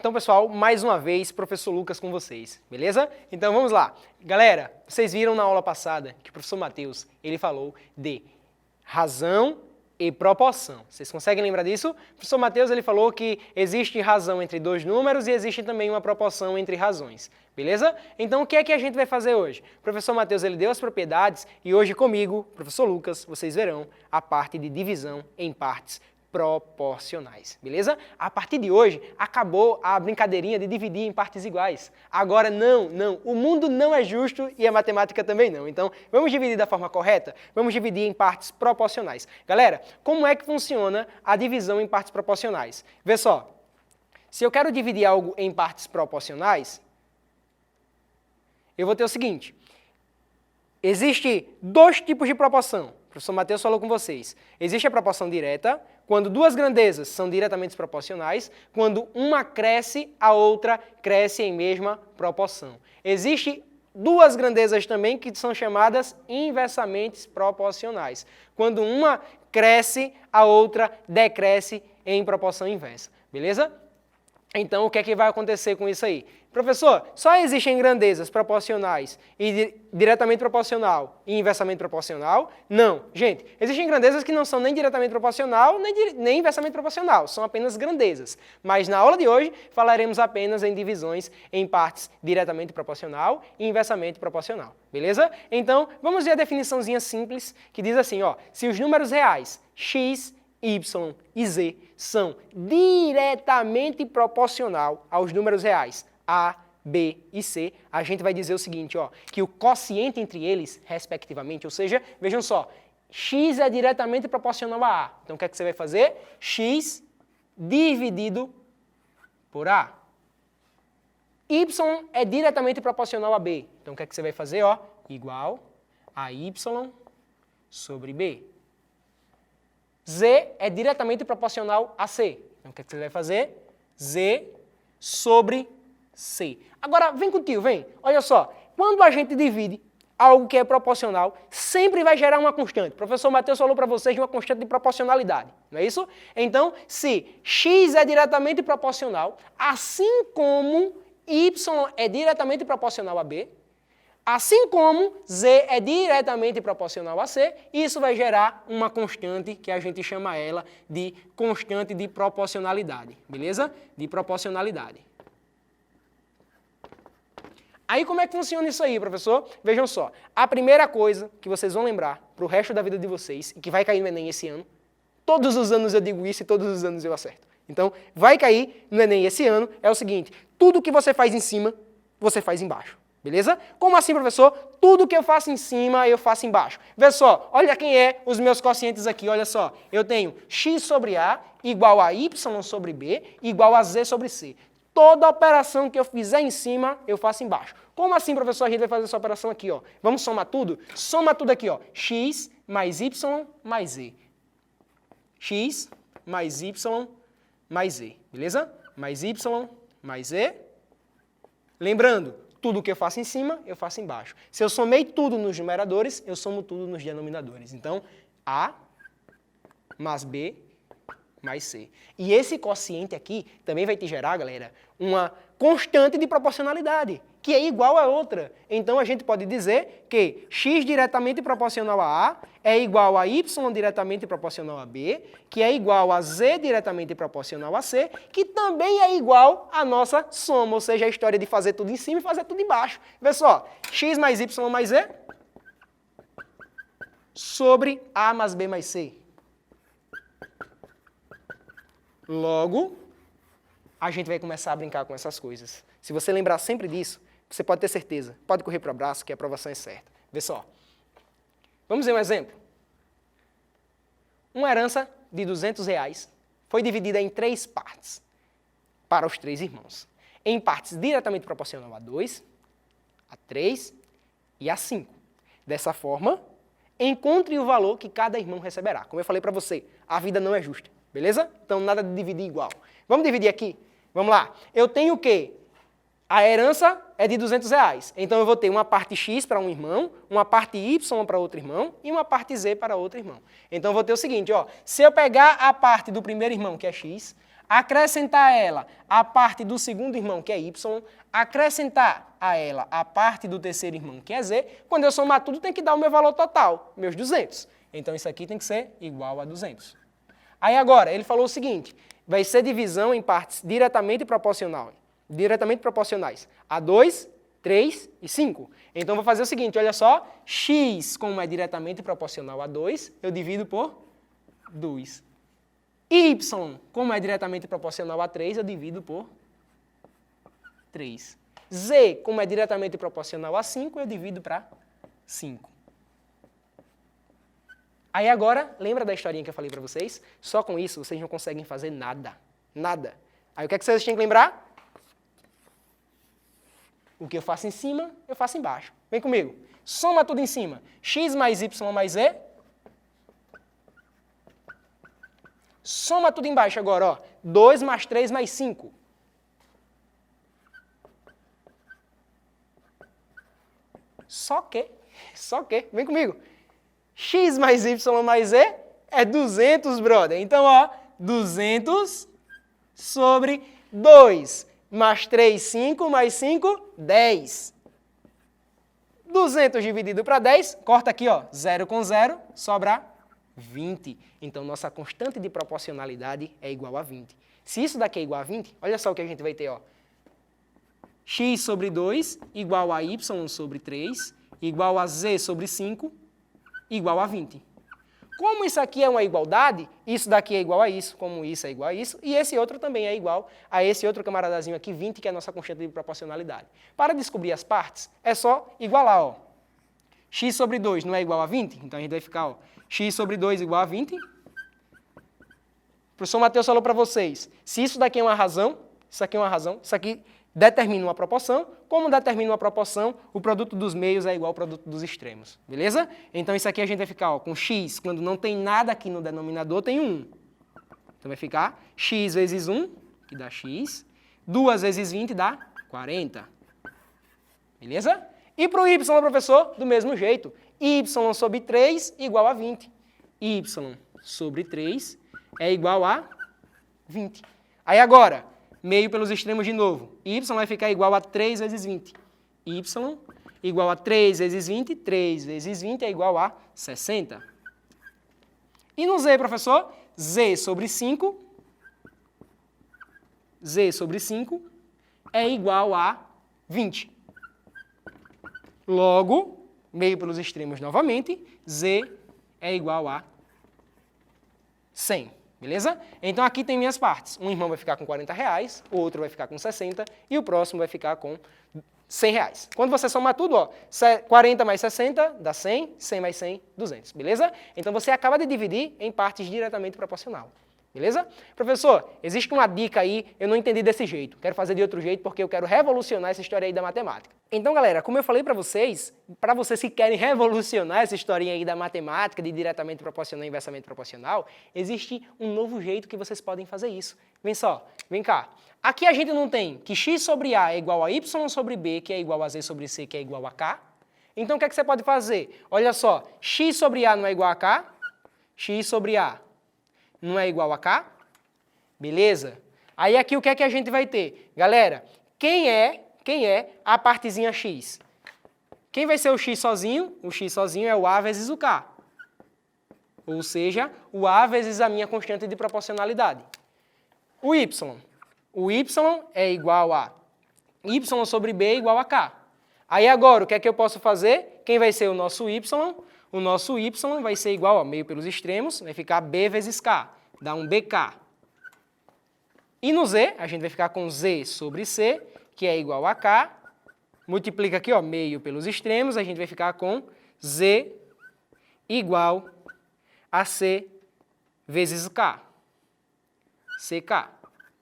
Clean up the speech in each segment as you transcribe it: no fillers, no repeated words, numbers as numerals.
Então, pessoal, mais uma vez, professor Lucas com vocês, beleza? Então, vamos lá. Galera, vocês viram na aula passada que o professor Matheus, ele falou de razão e proporção. Vocês conseguem lembrar disso? O professor Matheus, ele falou que existe razão entre dois números e existe também uma proporção entre razões, beleza? Então, o que é que a gente vai fazer hoje? O professor Matheus, ele deu as propriedades e hoje comigo, professor Lucas, vocês verão a parte de divisão em partes proporcionais, beleza? A partir de hoje, acabou a brincadeirinha de dividir em partes iguais. Agora, não, o mundo não é justo e a matemática também não. Então, vamos dividir da forma correta? Vamos dividir em partes proporcionais. Galera, como é que funciona a divisão em partes proporcionais? Vê só, se eu quero dividir algo em partes proporcionais, eu vou ter o seguinte, existe dois tipos de proporção. O professor Matheus falou com vocês. Existe a proporção direta, quando duas grandezas são diretamente proporcionais, quando uma cresce, a outra cresce em mesma proporção. Existem duas grandezas também que são chamadas inversamente proporcionais. Quando uma cresce, a outra decresce em proporção inversa. Beleza? Então, o que é que vai acontecer com isso aí? Professor, só existem grandezas proporcionais e diretamente proporcional e inversamente proporcional? Não. Gente, existem grandezas que não são nem diretamente proporcional, nem inversamente proporcional. São apenas grandezas. Mas na aula de hoje, falaremos apenas em divisões em partes diretamente proporcional e inversamente proporcional. Beleza? Então, vamos ver a definiçãozinha simples que diz assim, ó, se os números reais x, y e z são diretamente proporcional aos números reais a, b e c, a gente vai dizer o seguinte, ó, que o quociente entre eles, respectivamente, ou seja, vejam só, x é diretamente proporcional a a. Então, o que é que você vai fazer? X dividido por a. Y é diretamente proporcional a b. Então, o que é que você vai fazer? Ó, igual a y sobre b. Z é diretamente proporcional a C. Então, o que é que você vai fazer? Z sobre C. Agora, vem contigo, vem. Olha só, quando a gente divide algo que é proporcional, sempre vai gerar uma constante. O professor Matheus falou para vocês de uma constante de proporcionalidade, não é isso? Então, se x é diretamente proporcional, assim como y é diretamente proporcional a b, assim como z é diretamente proporcional a c, isso vai gerar uma constante que a gente chama ela de constante de proporcionalidade, beleza? De proporcionalidade. Aí como é que funciona isso aí, professor? Vejam só, a primeira coisa que vocês vão lembrar para o resto da vida de vocês, e que vai cair no Enem esse ano, todos os anos eu digo isso e todos os anos eu acerto. Então, vai cair no Enem esse ano, é o seguinte, tudo que você faz em cima, você faz embaixo. Beleza? Como assim, professor? Tudo que eu faço em cima, eu faço embaixo. Vê só, olha quem é os meus quocientes aqui, olha só. Eu tenho x sobre a igual a y sobre b igual a z sobre c. Toda operação que eu fizer em cima, eu faço embaixo. Como assim, professor? A gente vai fazer essa operação aqui, ó. Vamos somar tudo? Soma tudo aqui, ó. X mais y mais z. X mais y mais z. Beleza? Mais y mais z. Lembrando, tudo que eu faço em cima, eu faço embaixo. Se eu somei tudo nos numeradores, eu somo tudo nos denominadores. Então, A mais B mais C. E esse quociente aqui também vai te gerar, galera, uma constante de proporcionalidade, que é igual a outra. Então, a gente pode dizer que x diretamente proporcional a A é igual a y diretamente proporcional a B, que é igual a z diretamente proporcional a C, que também é igual à nossa soma, ou seja, a história de fazer tudo em cima e fazer tudo embaixo. Vê só, x mais y mais z sobre A mais B mais C. Logo, a gente vai começar a brincar com essas coisas. Se você lembrar sempre disso, você pode ter certeza, pode correr para o abraço que a aprovação é certa. Vê só. Vamos ver um exemplo. Uma herança de R$200 foi dividida em 3 partes para os 3 irmãos. Em partes diretamente proporcional a 2, a 3 e a 5. Dessa forma, encontre o valor que cada irmão receberá. Como eu falei para você, a vida não é justa, beleza? Então, nada de dividir igual. Vamos dividir aqui? Vamos lá. Eu tenho o quê? A herança é de R$200. Então, eu vou ter uma parte X para um irmão, uma parte Y para outro irmão e uma parte Z para outro irmão. Então, eu vou ter o seguinte, ó. Se eu pegar a parte do primeiro irmão, que é X, acrescentar a ela a parte do segundo irmão, que é y, acrescentar a ela a parte do terceiro irmão, que é z, quando eu somar tudo tem que dar o meu valor total, meus 200. Então isso aqui tem que ser igual a 200. Aí agora, ele falou o seguinte, vai ser divisão em partes diretamente proporcionais a 2, 3 e 5. Então, vou fazer o seguinte, olha só, x, como é diretamente proporcional a 2, eu divido por 2. Y, como é diretamente proporcional a 3, eu divido por 3. Z, como é diretamente proporcional a 5, eu divido para 5. Aí agora, lembra da historinha que eu falei para vocês? Só com isso, vocês não conseguem fazer nada. Nada. Aí o que é que vocês têm que lembrar? O que eu faço em cima, eu faço embaixo. Vem comigo. Soma tudo em cima. X mais Y mais Z. Soma tudo embaixo agora, ó. 2 mais 3 mais 5. Só que, vem comigo. X mais Y mais Z é 200, brother. Então, ó, 200 sobre 2 mais 3, 5, mais 5, 10. 200 dividido para 10, corta aqui, ó, 0 com 0, sobra 20. Então, nossa constante de proporcionalidade é igual a 20. Se isso daqui é igual a 20, olha só o que a gente vai ter, ó. X sobre 2 igual a Y sobre 3, igual a Z sobre 5, igual a 20. Como isso aqui é uma igualdade, isso daqui é igual a isso, como isso é igual a isso, e esse outro também é igual a esse outro camaradazinho aqui, 20, que é a nossa constante de proporcionalidade. Para descobrir as partes, é só igualar, ó. X sobre 2 não é igual a 20? Então, a gente vai ficar, ó, x sobre 2 igual a 20. O professor Matheus falou para vocês, se isso daqui é uma razão, isso aqui é uma razão, isso aqui determina uma proporção. Como determina uma proporção, o produto dos meios é igual ao produto dos extremos. Beleza? Então, isso aqui a gente vai ficar, ó, com x, quando não tem nada aqui no denominador, tem 1. Então, vai ficar x vezes 1, que dá x. 2 vezes 20 dá 40. Beleza? E para o y, professor, do mesmo jeito. Y sobre 3 igual a 20. Y sobre 3 é igual a 20. Aí agora, meio pelos extremos de novo. Y vai ficar igual a 3 vezes 20. Y igual a 3 vezes 20. 3 vezes 20 é igual a 60. E no z, professor? Z sobre 5. Z sobre 5 é igual a 20. Logo, meio pelos extremos novamente, z é igual a 100. Beleza? Então, aqui tem minhas partes. Um irmão vai ficar com R$40, o outro vai ficar com 60 e o próximo vai ficar com R$100. Quando você somar tudo, ó, 40 mais 60 dá 100, 100 mais 100, 200. Beleza? Então, você acaba de dividir em partes diretamente proporcional. Beleza? Professor, existe uma dica aí, eu não entendi desse jeito. Quero fazer de outro jeito porque eu quero revolucionar essa história aí da matemática. Então, galera, como eu falei para vocês que querem revolucionar essa historinha aí da matemática, de diretamente proporcional e inversamente proporcional, existe um novo jeito que vocês podem fazer isso. Vem só, vem cá. Aqui a gente não tem que x sobre a é igual a y sobre b, que é igual a z sobre c, que é igual a k. Então, o que é que você pode fazer? Olha só, x sobre a não é igual a k, x sobre a não é igual a k, beleza? Aí aqui o que é que a gente vai ter? Galera, quem é a partezinha x? Quem vai ser o x sozinho? O x sozinho é o a vezes o k. Ou seja, o a vezes a minha constante de proporcionalidade. O y é igual a y sobre b igual a k. Aí agora, o que é que eu posso fazer? Quem vai ser o nosso y? O nosso y vai ser igual, ó, meio pelos extremos, vai ficar b vezes k, dá um bk. E no z, a gente vai ficar com z sobre c, que é igual a k, multiplica aqui, ó, meio pelos extremos, a gente vai ficar com z igual a c vezes k, ck,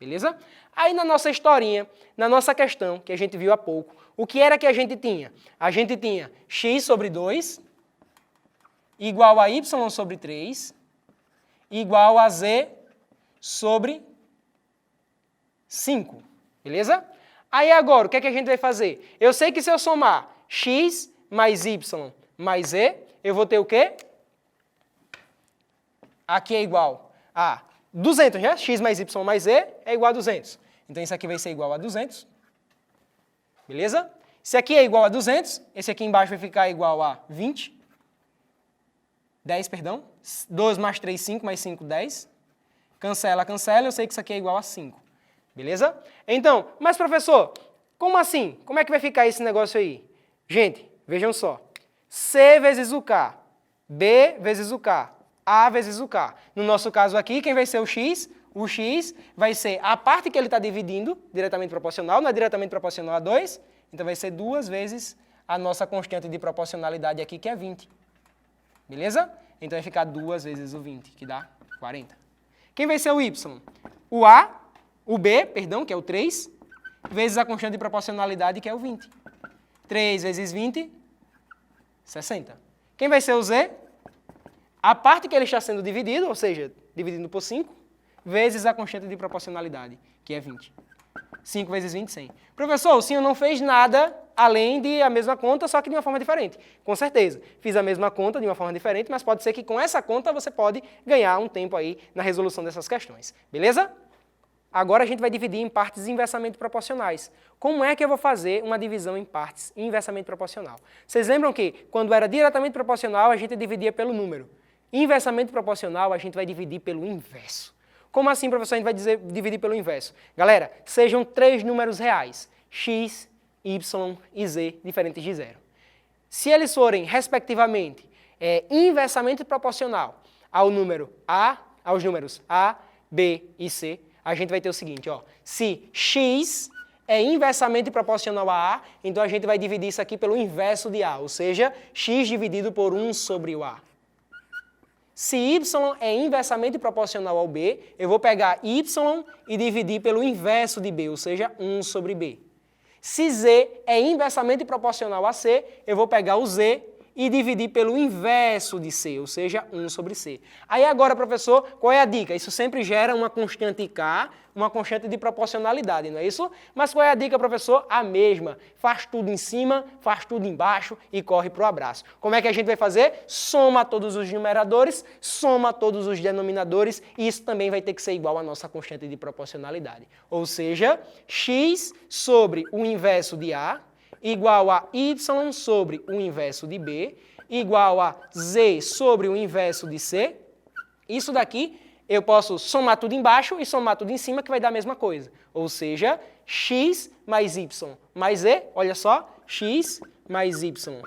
beleza? Aí na nossa historinha, na nossa questão, que a gente viu há pouco, o que era que a gente tinha? A gente tinha x sobre 2, igual a y sobre 3, igual a z sobre 5, beleza? Aí agora, o que é que a gente vai fazer? Eu sei que se eu somar x mais y mais z, eu vou ter o quê? Aqui é igual a 200, né? X mais Y mais Z é igual a 200. Então, isso aqui vai ser igual a 200. Beleza? Se aqui é igual a 200, esse aqui embaixo vai ficar igual a 20. 10, perdão. 2 mais 3, 5, mais 5, 10. Cancela, cancela, eu sei que isso aqui é igual a 5. Beleza? Então, mas professor, como assim? Como é que vai ficar esse negócio aí? Gente, vejam só. C vezes o K, B vezes o K, A vezes o K. No nosso caso aqui, quem vai ser o X? O X vai ser a parte que ele está dividindo, diretamente proporcional, não é diretamente proporcional a 2, então vai ser 2 vezes a nossa constante de proporcionalidade aqui, que é 20. Beleza? Então vai ficar 2 vezes o 20, que dá 40. Quem vai ser o Y? O B, perdão, que é o 3, vezes a constante de proporcionalidade, que é o 20. 3 vezes 20, 60. Quem vai ser o Z? A parte que ele está sendo dividido, ou seja, dividido por 5, vezes a constante de proporcionalidade, que é 20. 5 vezes 20, 100. Professor, o senhor não fez nada além de a mesma conta, só que de uma forma diferente. Com certeza, fiz a mesma conta de uma forma diferente, mas pode ser que com essa conta você pode ganhar um tempo aí na resolução dessas questões. Beleza? Agora a gente vai dividir em partes inversamente proporcionais. Como é que eu vou fazer uma divisão em partes inversamente proporcional? Vocês lembram que quando era diretamente proporcional, a gente dividia pelo número. Inversamente proporcional, a gente vai dividir pelo inverso. Como assim, professor, a gente vai dividir pelo inverso? Galera, sejam 3 números reais, x, y e z, diferentes de zero. Se eles forem, respectivamente, inversamente proporcional aos números A, B e C, a gente vai ter o seguinte, ó, se x é inversamente proporcional a A, então a gente vai dividir isso aqui pelo inverso de A, ou seja, x dividido por 1 sobre o A. Se y é inversamente proporcional ao b, eu vou pegar y e dividir pelo inverso de b, ou seja, 1 sobre b. Se z é inversamente proporcional a c, eu vou pegar o z e dividir pelo inverso de c, ou seja, 1 sobre c. Aí agora, professor, qual é a dica? Isso sempre gera uma constante k, uma constante de proporcionalidade, não é isso? Mas qual é a dica, professor? A mesma. Faz tudo em cima, faz tudo embaixo e corre para o abraço. Como é que a gente vai fazer? Soma todos os numeradores, soma todos os denominadores e isso também vai ter que ser igual à nossa constante de proporcionalidade. Ou seja, x sobre o inverso de A igual a y sobre o inverso de B, igual a z sobre o inverso de C. Isso daqui eu posso somar tudo embaixo e somar tudo em cima, que vai dar a mesma coisa. Ou seja, x mais y mais z, olha só, x mais y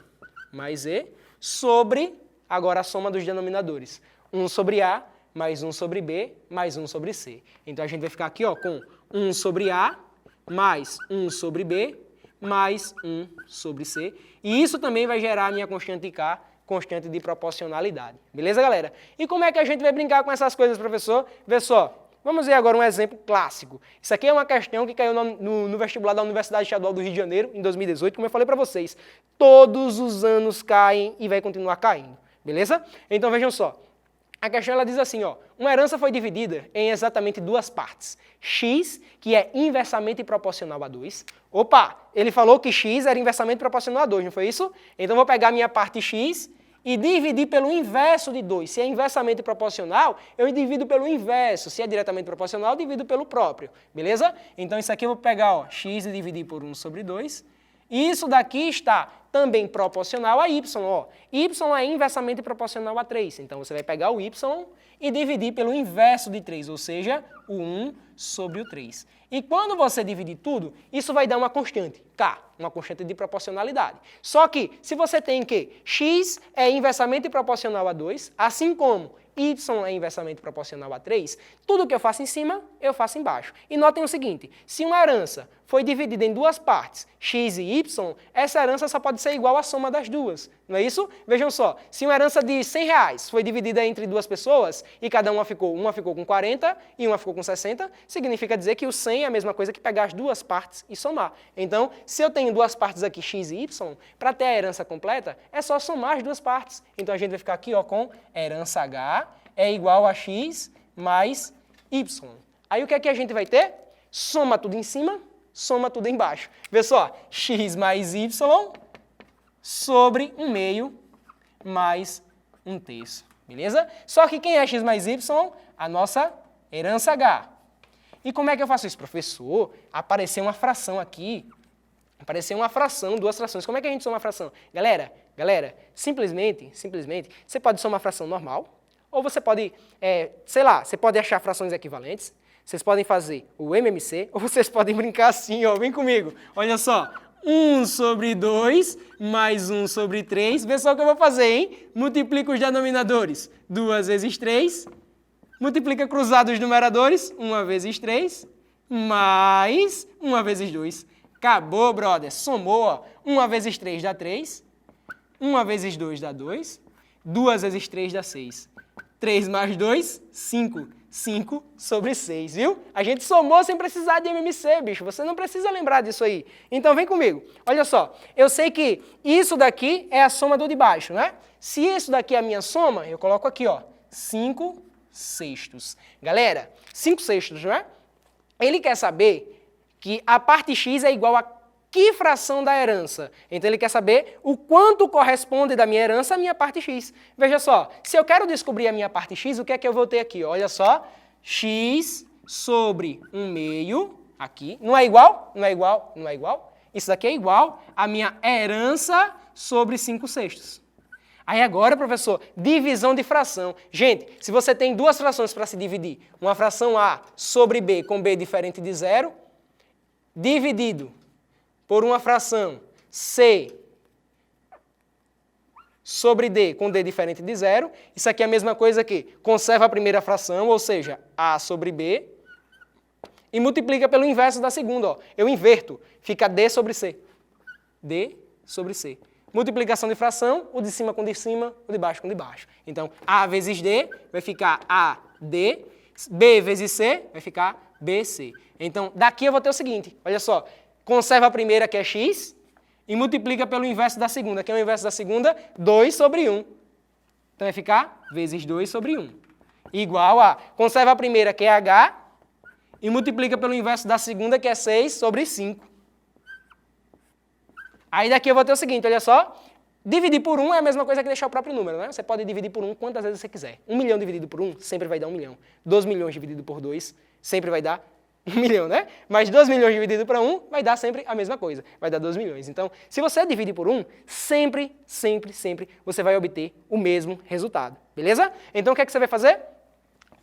mais z, sobre, agora a soma dos denominadores. 1 sobre A mais 1 sobre B mais 1 sobre C. Então a gente vai ficar aqui ó, com 1 sobre A mais 1 sobre B mais 1 sobre C. E isso também vai gerar a minha constante K, constante de proporcionalidade. Beleza, galera? E como é que a gente vai brincar com essas coisas, professor? Vê só, vamos ver agora um exemplo clássico. Isso aqui é uma questão que caiu no vestibular da Universidade Estadual do Rio de Janeiro, em 2018, como eu falei para vocês. Todos os anos caem e vai continuar caindo. Beleza? Então vejam só. A questão ela diz assim, ó, uma herança foi dividida em exatamente duas partes. X, que é inversamente proporcional a 2. Opa, ele falou que x era inversamente proporcional a 2, não foi isso? Então vou pegar a minha parte x e dividir pelo inverso de 2. Se é inversamente proporcional, eu divido pelo inverso. Se é diretamente proporcional, eu divido pelo próprio. Beleza? Então isso aqui eu vou pegar ó, x e dividir por 1 sobre 2. Isso daqui está também proporcional a y. Ó. Y é inversamente proporcional a 3. Então, você vai pegar o y e dividir pelo inverso de 3, ou seja, o 1 sobre o 3. E quando você dividir tudo, isso vai dar uma constante, k, uma constante de proporcionalidade. Só que, se você tem que x é inversamente proporcional a 2, assim como y é inversamente proporcional a 3, tudo que eu faço em cima, eu faço embaixo. E notem o seguinte, se uma herança foi dividida em duas partes, x e y, essa herança só pode ser igual à soma das duas, não é isso? Vejam só, se uma herança de 100 reais foi dividida entre duas pessoas e cada uma ficou com 40 e uma ficou com 60, significa dizer que o 100 é a mesma coisa que pegar as duas partes e somar. Então, se eu tenho duas partes aqui, x e y, para ter a herança completa, é só somar as duas partes. Então, a gente vai ficar aqui ó, com herança H é igual a x mais y. Aí o que é que a gente vai ter? Soma tudo em cima, soma tudo embaixo. Vê só, x mais y sobre 1 meio mais 1 terço. Beleza? Só que quem é x mais y? A nossa herança H. E como é que eu faço isso? Professor, apareceu uma fração aqui, apareceu uma fração, duas frações. Como é que a gente soma uma fração? Galera, simplesmente, você pode somar uma fração normal, ou você pode, sei lá, você pode achar frações equivalentes, vocês podem fazer o MMC, ou vocês podem brincar assim, ó, vem comigo. Olha só, 1 sobre 2 mais 1 sobre 3. Vê só o que eu vou fazer, hein? Multiplica os denominadores. 2 vezes 3. Multiplica cruzado os numeradores. 1 vezes 3 mais 1 vezes 2. Acabou, brother. Somou, ó. 1 vezes 3 dá 3. 1 vezes 2 dá 2. 2 vezes 3 dá 6. 3 mais 2, 5. 5 sobre 6, viu? A gente somou sem precisar de MMC, bicho. Você não precisa lembrar disso aí. Então, vem comigo. Olha só, eu sei que isso daqui é a soma do de baixo, né? Se isso daqui é a minha soma, eu coloco aqui, ó, 5 sextos. Galera, 5 sextos, não é? Ele quer saber que a parte x é igual a que fração da herança? Então, ele quer saber o quanto corresponde da minha herança à minha parte x. Veja só, se eu quero descobrir a minha parte x, o que é que eu vou ter aqui? Olha só, x sobre 1/2, aqui. Não é igual? Não é igual? Não é igual? Isso daqui é igual à minha herança sobre 5 sextos. Aí agora, professor, divisão de fração. Gente, se você tem duas frações para se dividir, uma fração a sobre b com b diferente de zero, dividido por uma fração c sobre d com d diferente de zero, isso aqui é a mesma coisa que conserva a primeira fração, ou seja, a sobre b, e multiplica pelo inverso da segunda. Ó. Eu inverto, fica d sobre c. D sobre c. Multiplicação de fração, o de cima com o de cima, o de baixo com o de baixo. Então, a vezes d vai ficar AD, b vezes c vai ficar BC. Então, daqui eu vou ter o seguinte, olha só, conserva a primeira, que é x, e multiplica pelo inverso da segunda. Que é o inverso da segunda? 2 sobre 1. Então, vai ficar vezes 2 sobre 1. Igual a, conserva a primeira, que é h, e multiplica pelo inverso da segunda, que é 6 sobre 5. Aí daqui eu vou ter o seguinte, olha só, dividir por 1 é a mesma coisa que deixar o próprio número, né? Você pode dividir por 1 quantas vezes você quiser. 1 milhão dividido por 1 sempre vai dar 1 milhão. 2 milhões dividido por 2 sempre vai dar 1 milhão, né? Mas 2 milhões dividido por 1 vai dar sempre a mesma coisa, vai dar 2 milhões. Então, se você dividir por 1, sempre você vai obter o mesmo resultado, beleza? Então, o que é que você vai fazer?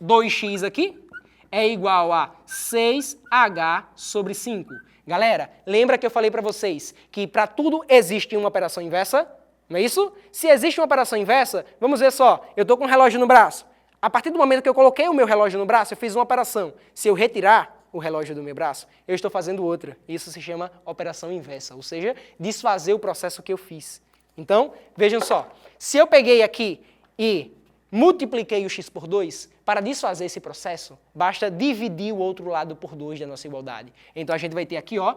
2x aqui é igual a 6h sobre 5. Galera, lembra que eu falei para vocês que para tudo existe uma operação inversa? Não é isso? Se existe uma operação inversa, vamos ver só, eu estou com um relógio no braço. A partir do momento que eu coloquei o meu relógio no braço, eu fiz uma operação. Se eu retirar o relógio do meu braço, eu estou fazendo outra. Isso se chama operação inversa, ou seja, desfazer o processo que eu fiz. Então, vejam só, se eu peguei aqui e multipliquei o x por 2, para desfazer esse processo, basta dividir o outro lado por 2 da nossa igualdade. Então, a gente vai ter aqui, ó,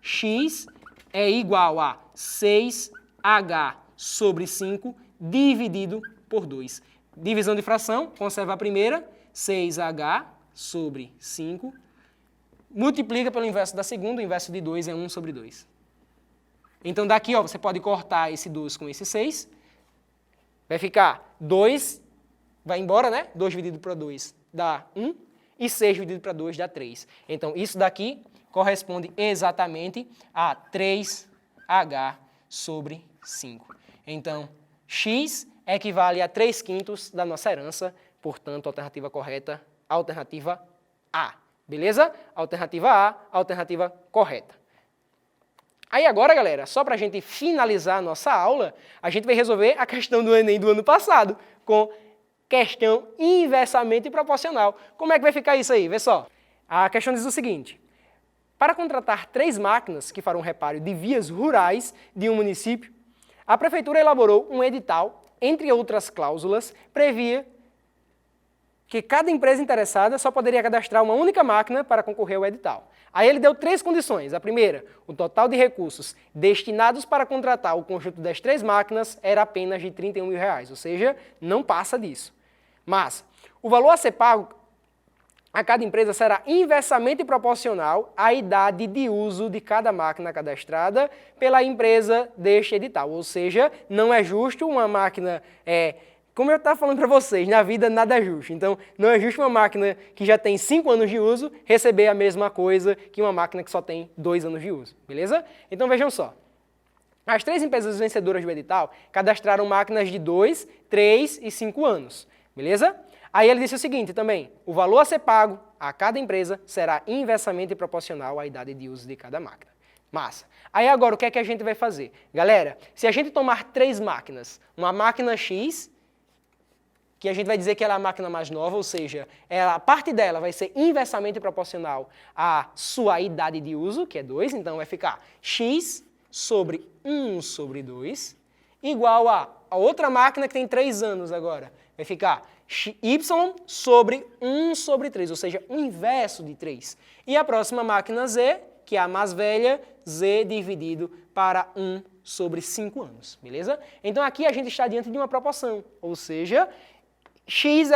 x é igual a 6h sobre 5 dividido por 2. Divisão de fração, conserva a primeira, 6h sobre 5, multiplica pelo inverso da segunda, o inverso de 2 é 1 sobre 2. Então, daqui, ó, você pode cortar esse 2 com esse 6, vai ficar 2, vai embora, né? 2 dividido por 2 dá 1, e 6 dividido por 2 dá 3. Então, isso daqui corresponde exatamente a 3h sobre 5. Então, x equivale a 3/5 da nossa herança, portanto, alternativa correta, alternativa A. Beleza? Alternativa A, alternativa correta. Aí agora, galera, só para a gente finalizar a nossa aula, a gente vai resolver a questão do Enem do ano passado, com questão inversamente proporcional. Como é que vai ficar isso aí? Vê só. A questão diz o seguinte: para contratar 3 máquinas que farão reparo de vias rurais de um município, a prefeitura elaborou um edital, entre outras cláusulas, previa que cada empresa interessada só poderia cadastrar uma única máquina para concorrer ao edital. Aí ele deu 3 condições. A primeira, o total de recursos destinados para contratar o conjunto das 3 máquinas era apenas de R$31 mil, ou seja, não passa disso. Mas o valor a ser pago a cada empresa será inversamente proporcional à idade de uso de cada máquina cadastrada pela empresa deste edital. Ou seja, não é justo uma máquina como eu estava falando para vocês, na vida nada é justo. Então, não é justo uma máquina que já tem 5 anos de uso receber a mesma coisa que uma máquina que só tem 2 anos de uso, beleza? Então, vejam só. As 3 empresas vencedoras do edital cadastraram máquinas de 2, 3 e 5 anos, beleza? Aí ele disse o seguinte também, o valor a ser pago a cada empresa será inversamente proporcional à idade de uso de cada máquina. Massa. Aí agora, o que é que a gente vai fazer? Galera, se a gente tomar 3 máquinas, uma máquina X, que a gente vai dizer que ela é a máquina mais nova, ou seja, a parte dela vai ser inversamente proporcional à sua idade de uso, que é 2, então vai ficar X sobre 1 sobre 2, igual a outra máquina que tem 3 anos agora. Vai ficar Y sobre 1 sobre 3, ou seja, o inverso de 3. E a próxima máquina Z, que é a mais velha, Z dividido para 1 sobre 5 anos, beleza? Então aqui a gente está diante de uma proporção, ou seja, X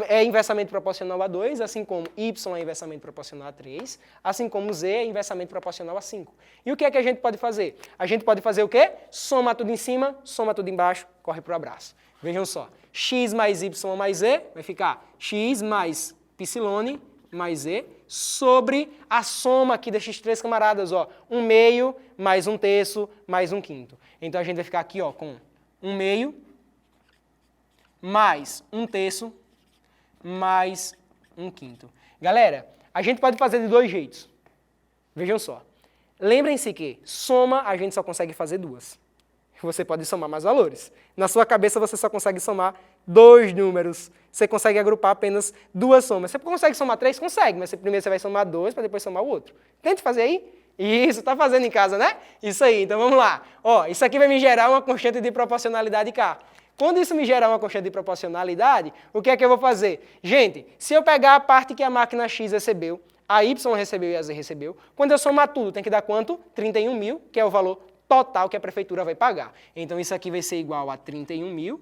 é inversamente proporcional a 2, assim como Y é inversamente proporcional a 3, assim como Z é inversamente proporcional a 5. E o que é que a gente pode fazer? A gente pode fazer o quê? Soma tudo em cima, soma tudo embaixo, corre para o abraço. Vejam só, X mais Y mais Z vai ficar X mais Psilone mais Z sobre a soma aqui desses 3 camaradas, ó, 1/2 mais 1/3 mais 1/5. Então a gente vai ficar aqui, ó, com 1/2 mais 1/3 mais 1/5. Galera, a gente pode fazer de 2 jeitos. Vejam só. Lembrem-se que soma a gente só consegue fazer 2. Você pode somar mais valores. Na sua cabeça você só consegue somar 2 números. Você consegue agrupar apenas 2 somas. Você consegue somar 3? Consegue, mas primeiro você vai somar 2 para depois somar o outro. Tente fazer aí. Isso, está fazendo em casa, né? Isso aí, então vamos lá. Ó, isso aqui vai me gerar uma constante de proporcionalidade K. Quando isso me gerar uma constante de proporcionalidade, o que é que eu vou fazer? Gente, se eu pegar a parte que a máquina X recebeu, a Y recebeu e a Z recebeu, quando eu somar tudo, tem que dar quanto? 31 mil, que é o valor total que a prefeitura vai pagar. Então, isso aqui vai ser igual a 31 mil,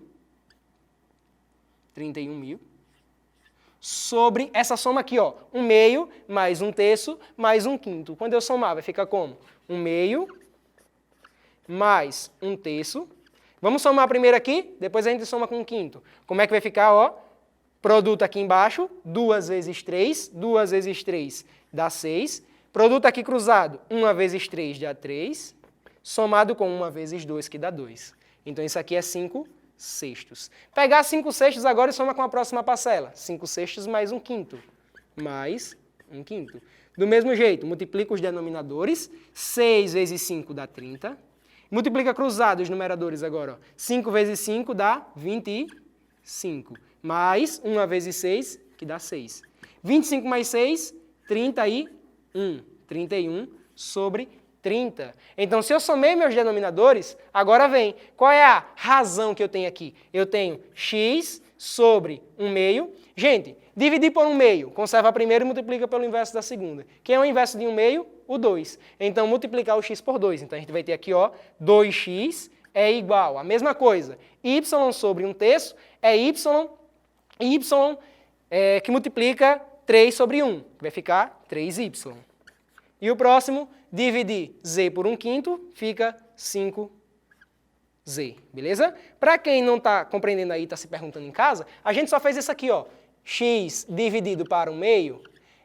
sobre essa soma aqui, ó, 1/2 mais 1/3 mais 1/5. Quando eu somar, vai ficar como? 1/2 mais 1/3. Vamos somar primeiro aqui, depois a gente soma com 1/5. Como é que vai ficar, ó? Produto aqui embaixo, 2 vezes 3, 2 vezes 3 dá 6. Produto aqui cruzado, 1 vezes 3 dá 3, somado com 1 vezes 2, que dá 2. Então, isso aqui é 5/6. Pegar 5/6 agora e soma com a próxima parcela. 5/6 mais 1/5, mais 1/5. Do mesmo jeito, multiplica os denominadores, 6 vezes 5 dá 30. Multiplica cruzado os numeradores agora. Ó. 5 vezes 5 dá 25. Mais 1 vezes 6, que dá 6. 25 mais 6, 31. 31 sobre 30. Então, se eu somei meus denominadores, agora vem. Qual é a razão que eu tenho aqui? Eu tenho x sobre 1/2. Gente, dividir por 1/2, conserva a primeira e multiplica pelo inverso da segunda. Quem é o inverso de 1/2? O 2. Então, multiplicar o x por 2. Então, a gente vai ter aqui, ó, 2x é igual a mesma coisa. Y sobre 1/3 é y que multiplica 3 sobre 1, que vai ficar 3y. E o próximo, dividir z por 1/5, fica 5z, beleza? Para quem não está compreendendo aí, está se perguntando em casa, a gente só fez isso aqui, ó. X dividido para 1/2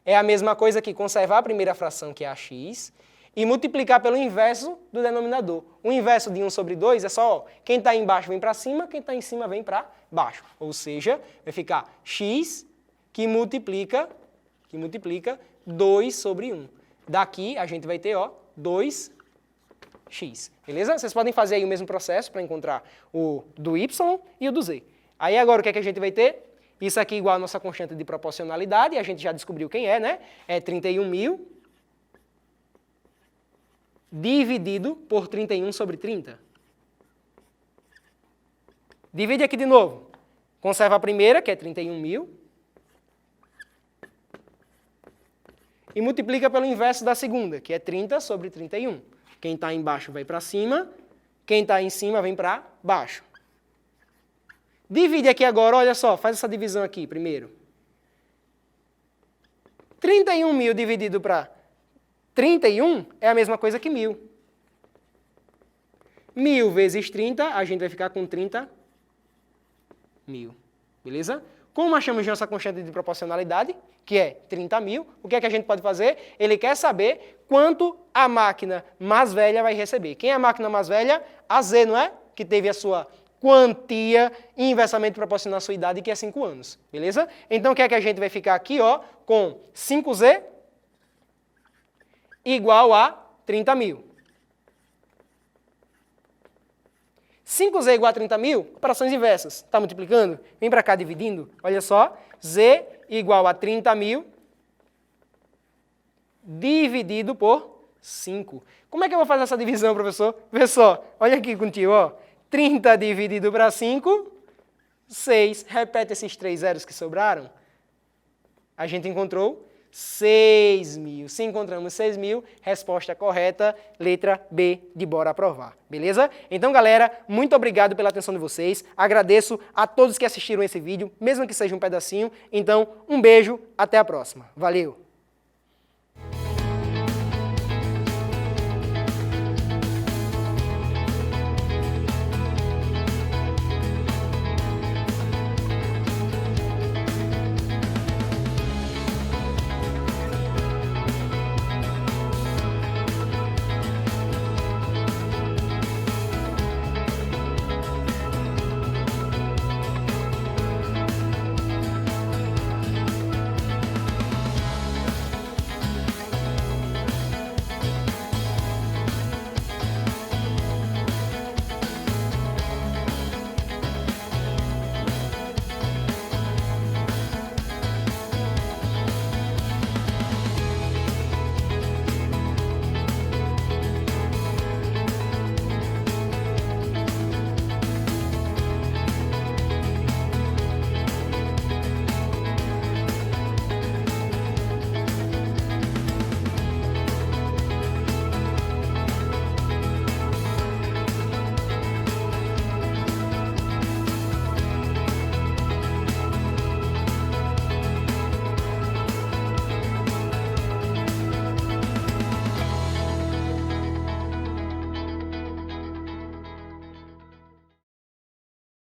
é a mesma coisa que conservar a primeira fração, que é a x, e multiplicar pelo inverso do denominador. O inverso de 1 sobre 2 é só, ó, quem está embaixo vem para cima, quem está em cima vem para baixo. Ou seja, vai ficar x que multiplica 2 sobre 1. Daqui a gente vai ter, ó, 2x, beleza? Vocês podem fazer aí o mesmo processo para encontrar o do y e o do z. Aí agora o que é que a gente vai ter? Isso aqui igual a nossa constante de proporcionalidade, a gente já descobriu quem é, né? É 31 mil dividido por 31 sobre 30. Divide aqui de novo. Conserva a primeira, que é 31 mil. E multiplica pelo inverso da segunda, que é 30 sobre 31. Quem está embaixo vai para cima, quem está em cima vem para baixo. Divide aqui agora, olha só, faz essa divisão aqui primeiro. 31 mil dividido para 31 é a mesma coisa que 1.000. 1.000 vezes 30, a gente vai ficar com 30 mil. Beleza? Como achamos nossa constante de proporcionalidade, que é 30 mil, o que é que a gente pode fazer? Ele quer saber quanto a máquina mais velha vai receber. Quem é a máquina mais velha? A Z, não é? Que teve a sua quantia inversamente proporcional à sua idade, que é 5 anos. Beleza? Então, o que é que a gente vai ficar aqui, ó, com 5Z igual a 30 mil. 5Z igual a 30 mil, operações inversas. Está multiplicando? Vem para cá dividindo. Olha só. Z igual a 30 mil dividido por 5. Como é que eu vou fazer essa divisão, professor? Vê só. Olha aqui contigo, ó. 30 dividido para 5, 6. Repete esses 3 zeros que sobraram. A gente encontrou 6 mil. Se encontramos 6 mil, resposta correta, letra B de bora aprovar. Beleza? Então, galera, muito obrigado pela atenção de vocês. Agradeço a todos que assistiram esse vídeo, mesmo que seja um pedacinho. Então, um beijo, até a próxima. Valeu!